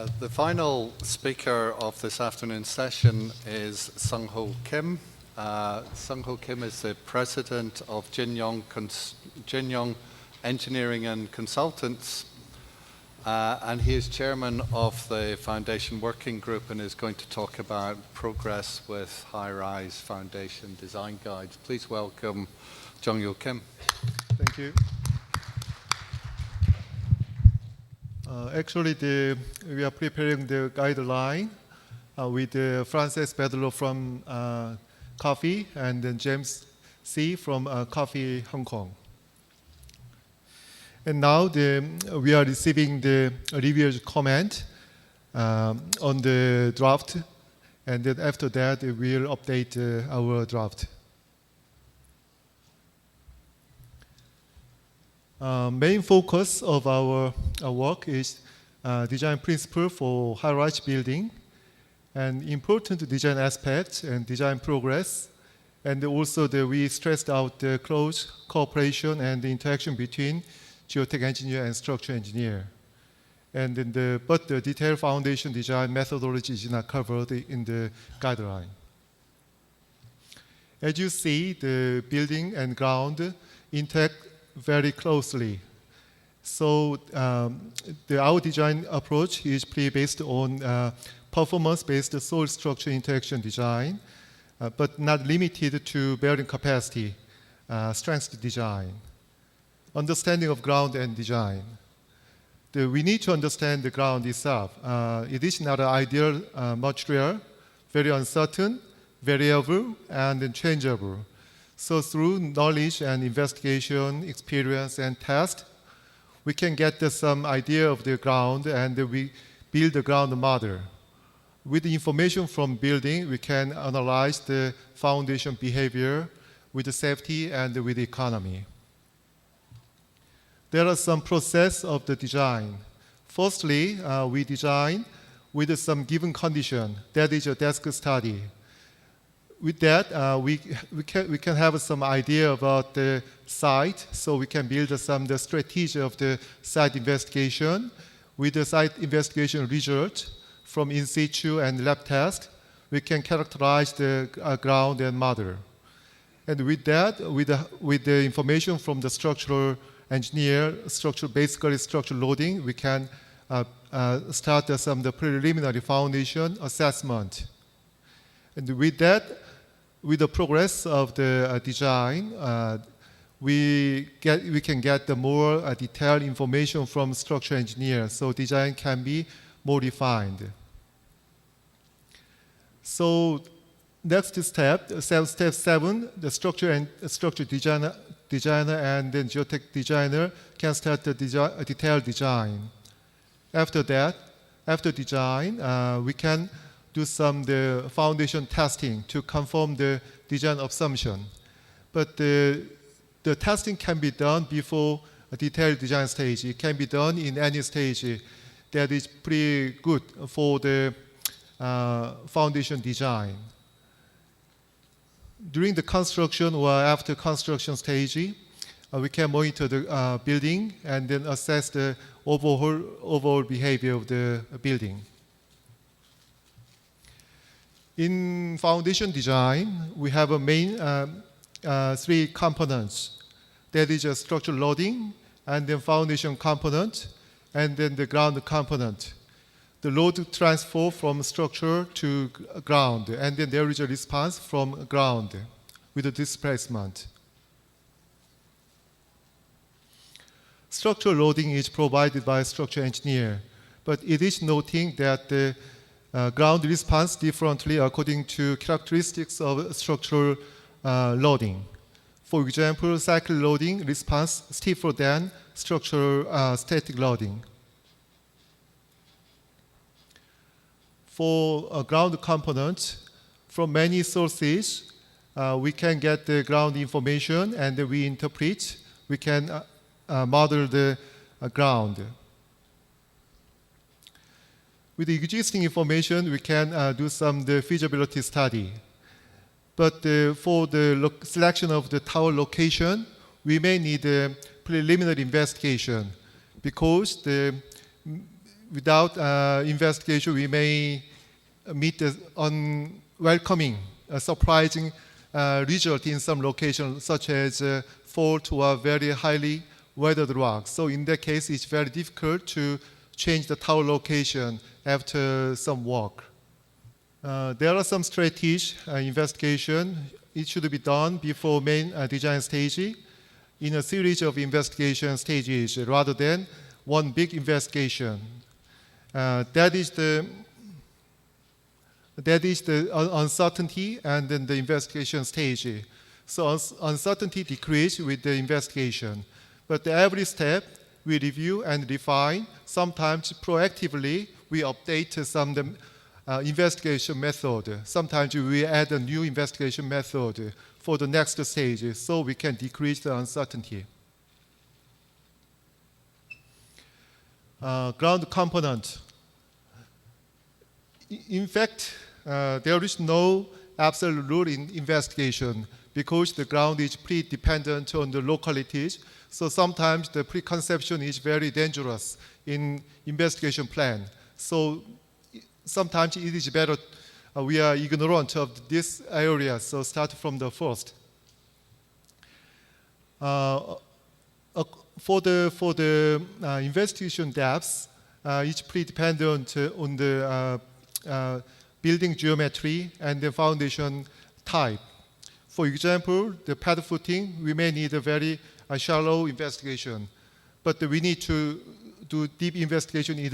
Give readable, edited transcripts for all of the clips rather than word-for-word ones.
The final speaker of this afternoon's session is Sungho Kim. Sungho Kim is the president of Jinyong Engineering and Consultants, and he is chairman of the foundation working group and is going to talk about progress with high-rise foundation design guides. Please welcome Sungho Kim. Thank you. Actually, we are preparing the guideline with Frances Badlow from Coffee and then James C. from Coffee Hong Kong. And now we are receiving the reviewer's comment on the draft, and then after that we'll update our draft. Main focus of our work is design principle for high-rise building and important design aspects and design progress. And also we stressed out the close cooperation and the interaction between geotech engineer and structural engineer. And then but the detailed foundation design methodology is not covered in the guideline. As you see, the building and ground interact very closely. So our design approach is based on performance-based soil structure interaction design, but not limited to bearing capacity, strength design. Understanding of ground and design. We need to understand the ground itself. It is not an ideal material, very uncertain, variable, and then changeable. So through knowledge and investigation, experience, and test, we can get some idea of the ground and we build the ground model. With the information from building, we can analyze the foundation behavior with the safety and with the economy. There are some process of the design. Firstly, we design with some given condition. That is a desk study. With that, we can have some idea about the site, so we can build the strategy of the site investigation. With the site investigation result from in situ and lab test, we can characterize the ground and model. And with that, with the information from the structural engineer, basically structural loading, we can start the preliminary foundation assessment. And with that, with the progress of the design, we can get the more detailed information from structural engineer, so design can be more refined. So next step 7, the structure designer and then geotech designer can start the detailed design. After that, after design, we can do the foundation testing to confirm the design assumption. But the testing can be done before a detailed design stage. It can be done in any stage that is pretty good for the foundation design. During the construction or after construction stage, we can monitor the building and then assess the overall behavior of the building. In foundation design, we have a main 3 components. That is a structural loading, and then foundation component, and then the ground component. The load transfer from structure to ground, and then there is a response from ground with the displacement. Structural loading is provided by a structural engineer, but it is noting that the ground responds differently according to characteristics of structural loading. For example, cycle loading responds stiffer than structural static loading. For ground components, from many sources, we can get the ground information and we interpret. We can model the ground. With the existing information, we can do the feasibility study. But for the selection of the tower location, we may need a preliminary investigation because without investigation, we may meet the unwelcoming, surprising result in some locations, such as fall to a very highly weathered rock. So in that case, it's very difficult to change the tower location after some work. There are some strategies, investigation. It should be done before main design stage in a series of investigation stages rather than one big investigation. That is the uncertainty and then the investigation stage. So uncertainty decreases with the investigation. But every step we review and refine. Sometimes proactively we update some investigation method. Sometimes we add a new investigation method for the next stage so we can decrease the uncertainty. Ground component. In fact, there is no absolute rule in investigation because the ground is pretty dependent on the localities. So sometimes the preconception is very dangerous in investigation plan. So sometimes it is better we are ignorant of this area, so start from the first. For the investigation depths, it's pretty dependent on the building geometry and the foundation type. For example, the pad footing, we may need a very shallow investigation, but we need to do deep investigation in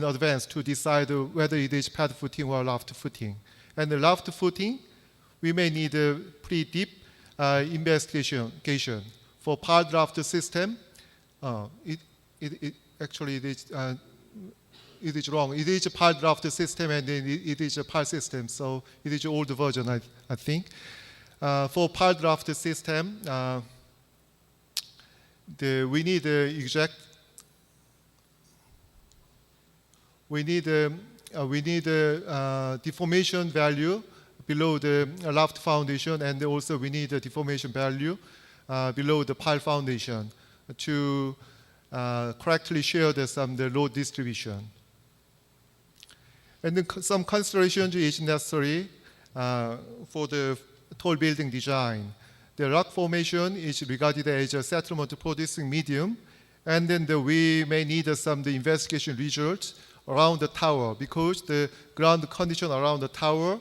advance to decide whether it is pad footing or loft footing. And the loft footing, we may need a pretty deep investigation. For pile draft system, it is wrong. It is a pile draft system and it is a pile system, so it is an old version, I think. For pile draft system, we need a deformation value below the loft foundation, and also we need a deformation value below the pile foundation to correctly share the load distribution. And then some consideration is necessary for the tall building design. The rock formation is regarded as a settlement producing medium, and then we may need the investigation results around the tower because the ground condition around the tower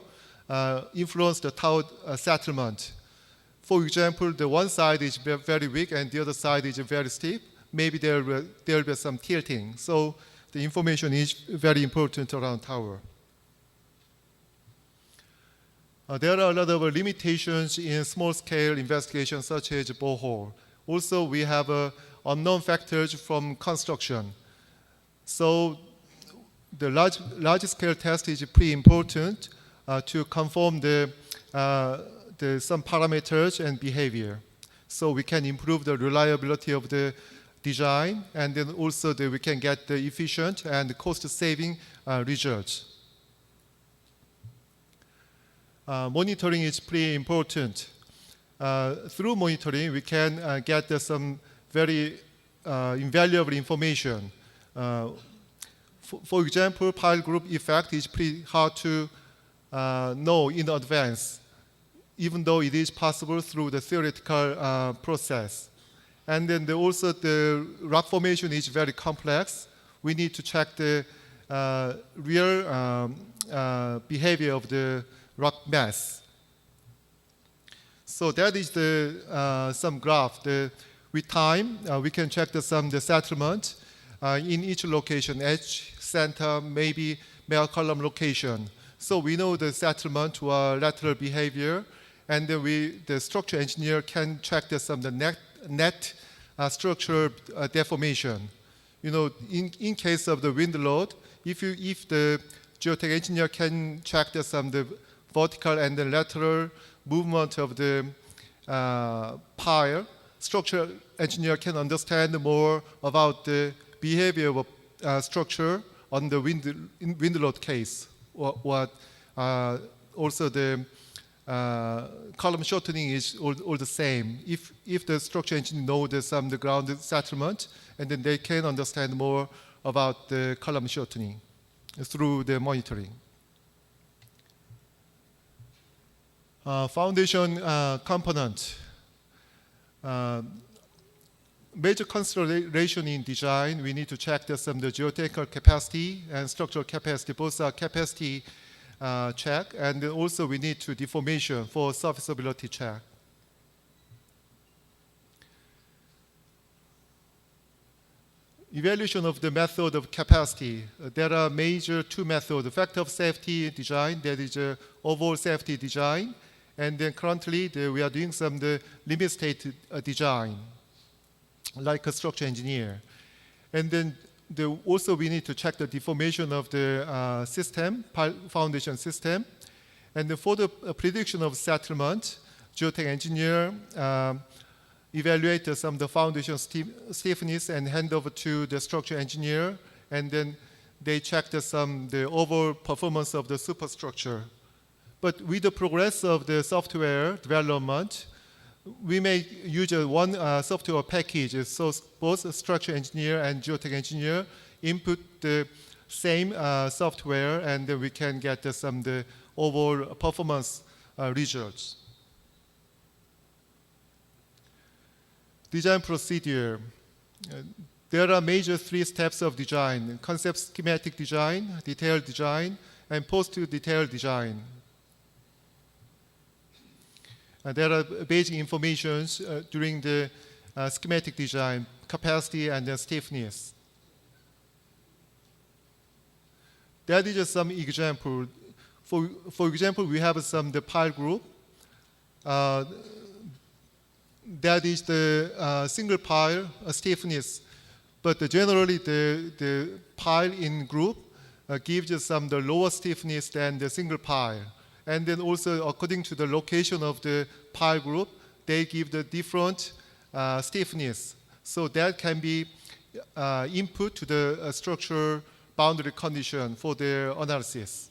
influence the tower settlement. For example, the one side is very weak and the other side is very steep. Maybe there will be some tilting. So the information is very important around tower. There are a lot of limitations in small-scale investigation, such as borehole. Also, we have unknown factors from construction. So the large-scale test is pretty important to confirm some parameters and behavior. So we can improve the reliability of the design, and then also we can get the efficient and cost-saving results. Monitoring is pretty important. Through monitoring, we can get some very invaluable information. For example, pile group effect is pretty hard to know in advance, even though it is possible through the theoretical process. And then also the rock formation is very complex. We need to check the real behavior of the rock mass. So that is some graph. With time, we can check the settlement in each location, edge, center, maybe male column location. So we know the settlement or lateral behavior, and then the structure engineer can check the net structural deformation. In case of the wind load, if the geotech engineer can check the vertical and the lateral movement of the pile, structural engineer can understand more about the behavior of structure on the wind load case. Also the column shortening is all the same. If the structure engineer knows the ground settlement, and then they can understand more about the column shortening through the monitoring. Foundation component. Major consideration in design, we need to check some of the geotechnical capacity and structural capacity. Both are capacity check, and also we need to deformation for serviceability check. Evaluation of the method of capacity. There are major two methods. Factor of safety design, that is overall safety design. And then currently we are doing some the limit state design, like a structural engineer. And then also we need to check the deformation of the system, foundation system. And then for the prediction of settlement, geotech engineer evaluate some of the foundation stiffness and hand over to the structural engineer, and then they check the overall performance of the superstructure. But with the progress of the software development, we may use one software package, so both structural engineer and geotech engineer input the same software, and then we can get some the overall performance results. Design procedure. There are major three steps of design: concept schematic design, detailed design, and post-detailed design. There are basic informations during the schematic design, capacity and stiffness. That is just some example. For example, we have the pile group. That is the single pile stiffness. But generally, the pile in group gives us the lower stiffness than the single pile. And then also, according to the location of the pile group, they give the different stiffness. So that can be input to the structure boundary condition for the analysis.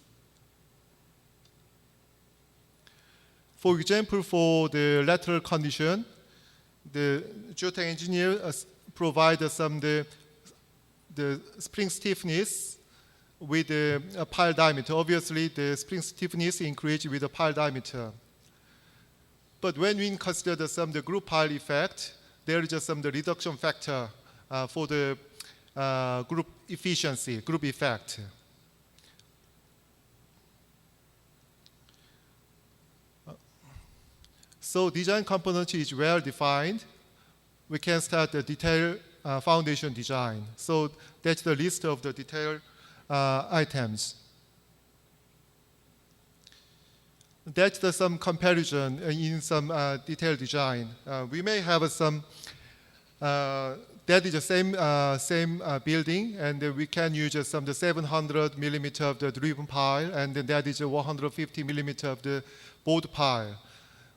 For example, for the condition, the geotech engineer provides the spring stiffness with the pile diameter. Obviously, the spring stiffness increases with the pile diameter. But when we consider the group pile effect, there is just the reduction factor for the group efficiency, group effect. So design component is well defined. We can start the detailed foundation design. So that's the list of the detailed items. That's some comparison in some detailed design. We may have some, that is the same building, and we can use the 700 millimeter of the driven pile, and then that is 150 millimeter of the board pile.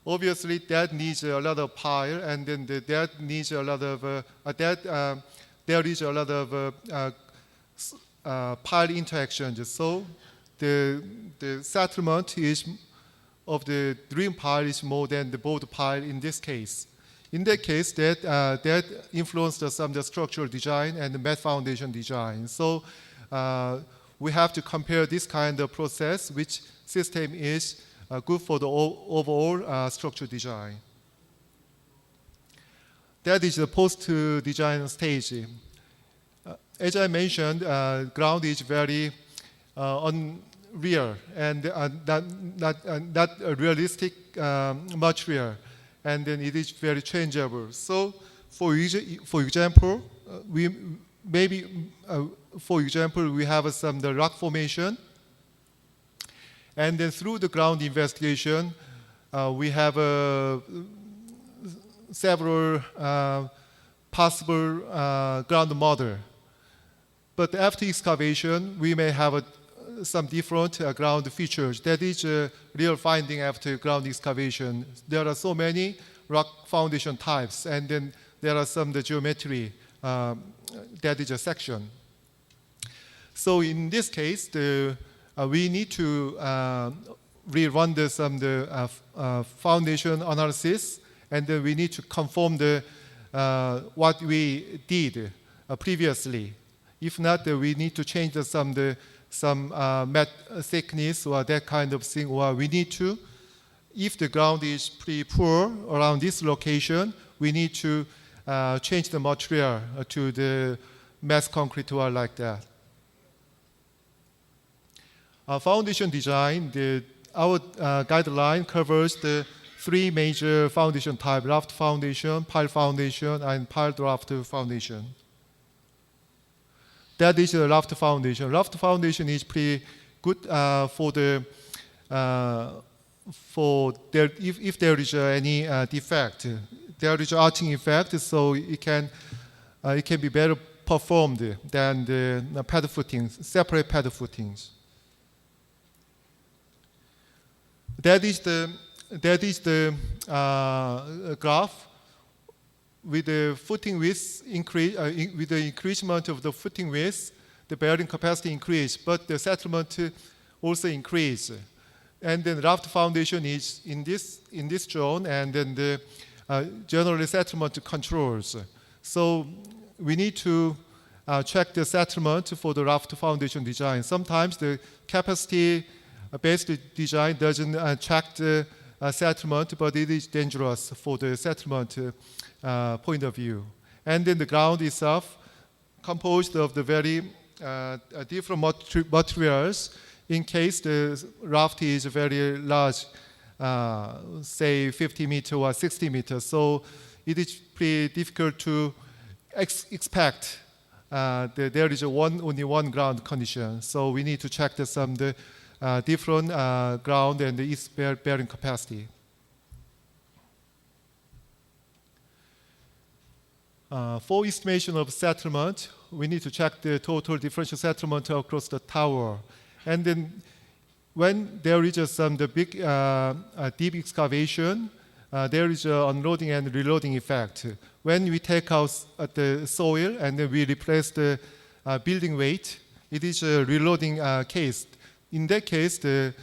Obviously, that needs a lot of pile, and then that needs a lot of, there is a lot of pile interactions. So the settlement of the dream pile is more than the board pile in this case. In that case, that influenced some of the structural design and the mat foundation design. So we have to compare this kind of process, which system is good for the overall structural design. That is the post-design stage. As I mentioned, ground is very unreal and not a realistic material, and then it is very changeable. So, for example, we have some the rock formation. And then through the ground investigation, we have several possible ground model. But after excavation, we may have some different ground features. That is a real finding after ground excavation. There are so many rock foundation types, and then there are some the geometry. That is a section. So in this case, we need to rerun the foundation analysis, and then we need to conform what we did previously If not, we need to change some mat thickness or that kind of thing, or we need to, if the ground is pretty poor around this location, we need to change the material to the mass concrete or like that. Foundation design, our guideline covers the three major foundation types: raft foundation, pile foundation, and pile raft foundation. That is the raft foundation. Raft foundation is pretty good if there is any defect. There is arching effect, so it can be better performed than the pad footings, separate pad footings. That is the graph with the footing width increase. With the increasement of the footing width, the bearing capacity increase, but the settlement also increase. And then raft foundation is in this zone, and then the generally settlement controls. So we need to check the settlement for the raft foundation design. Sometimes the capacity-based design doesn't check the settlement, but it is dangerous for the settlement point of view. And then the ground itself composed of the very different materials. In case the raft is very large, say 50 meters or 60 meters, so it is pretty difficult to expect that there is only one ground condition. So we need to check some different ground and its bearing capacity. For estimation of settlement, we need to check the total differential settlement across the tower. And then when there is the big deep excavation, there is an unloading and reloading effect. When we take out the soil and then we replace the building weight, it is a reloading case. In that case, the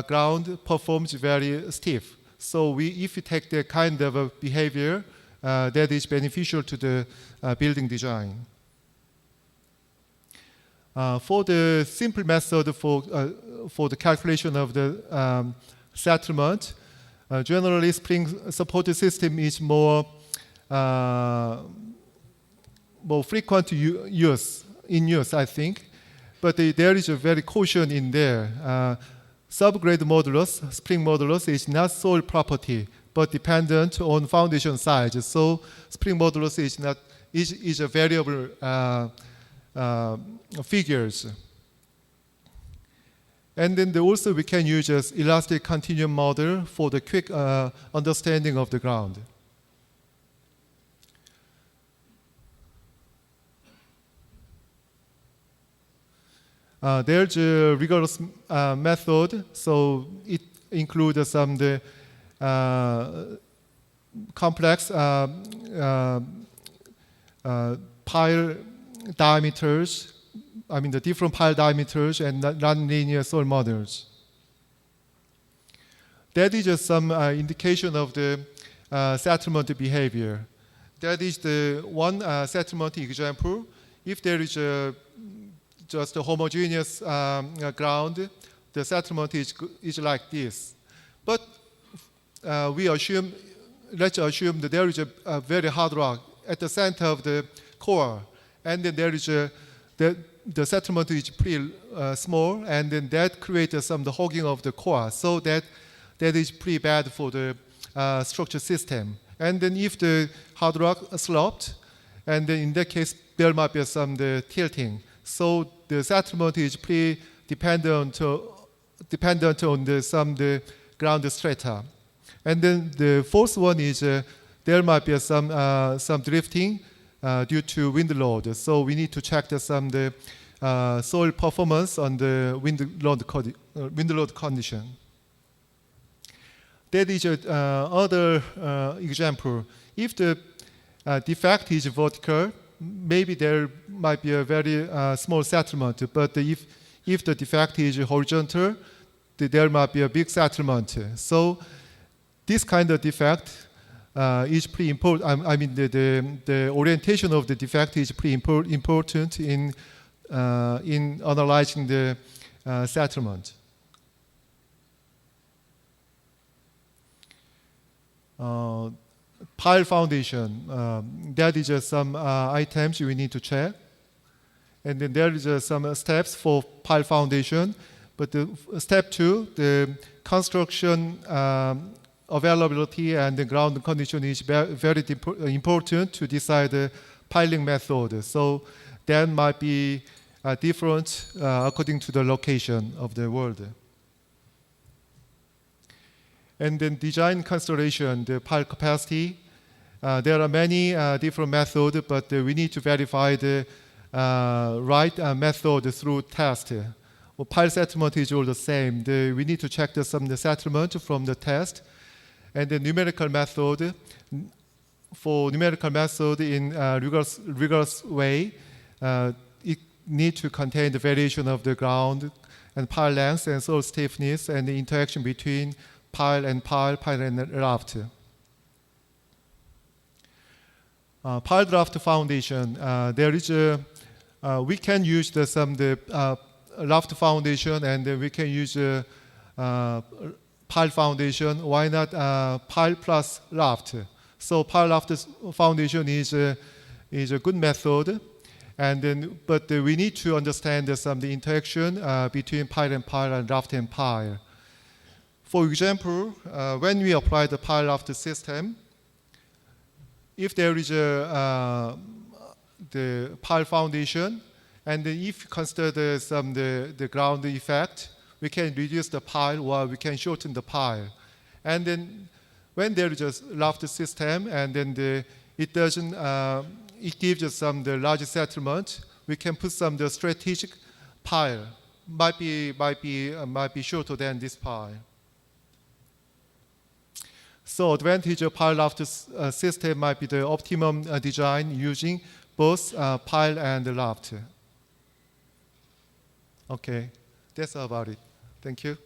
ground performs very stiff. So if we take the kind of behavior, that is beneficial to the building design. For the simple method for the calculation of the settlement, generally spring supported system is more frequent use, I think. But there is a very caution in there. Subgrade modulus, spring modulus, is not sole property, but dependent on foundation size. So spring modulus is a variable figures. And then also we can use as elastic continuum model for the quick understanding of the ground. There's a rigorous method, so it includes some complex pile diameters, the different pile diameters and nonlinear soil models. That is just some indication of the settlement behavior. That is the one settlement example. If there is just a homogeneous ground, the settlement is like this. But let's assume that there is a very hard rock at the center of the core, and then there is the settlement is pretty small, and then that creates some the hogging of the core, so that is pretty bad for the structure system. And then if the hard rock sloped, and then in that case there might be some tilting. So the settlement is pretty dependent on the ground strata. And then the fourth one is there might be some drifting due to wind load. So we need to check the soil performance on the wind load condition. That is another example. If the defect is vertical, maybe there might be a very small settlement. But if the defect is horizontal, there might be a big settlement. So this kind of defect is pretty important. The orientation of the defect is pretty important in in analyzing the settlement. Pile foundation, that is some items we need to check. And then there is some steps for pile foundation. But step 2, the construction availability and the ground condition is very important to decide the piling method. So that might be different according to the location of the world. And then design consideration, the pile capacity. There are many different methods, but we need to verify the right method through test. Well, pile settlement is all the same. We need to check the settlement from the test. And the numerical method, for numerical method in rigorous way, it needs to contain the variation of the ground and pile length and soil stiffness and the interaction between pile and raft. Pile raft foundation. There is we can use the raft foundation and we can use pile foundation. Why not pile plus raft? So pile raft foundation is a good method, and then but we need to understand the interaction between pile and raft and pile. For example, when we apply the pile raft system, if there is the pile foundation, and then if you consider the ground effect, we can reduce the pile or we can shorten the pile. And then when there is a raft system and then it doesn't, it gives us the large settlement, we can put the strategic pile, might be shorter than this pile. So advantage of pile raft system might be the optimum design using both pile and raft. Okay, that's about it. Thank you.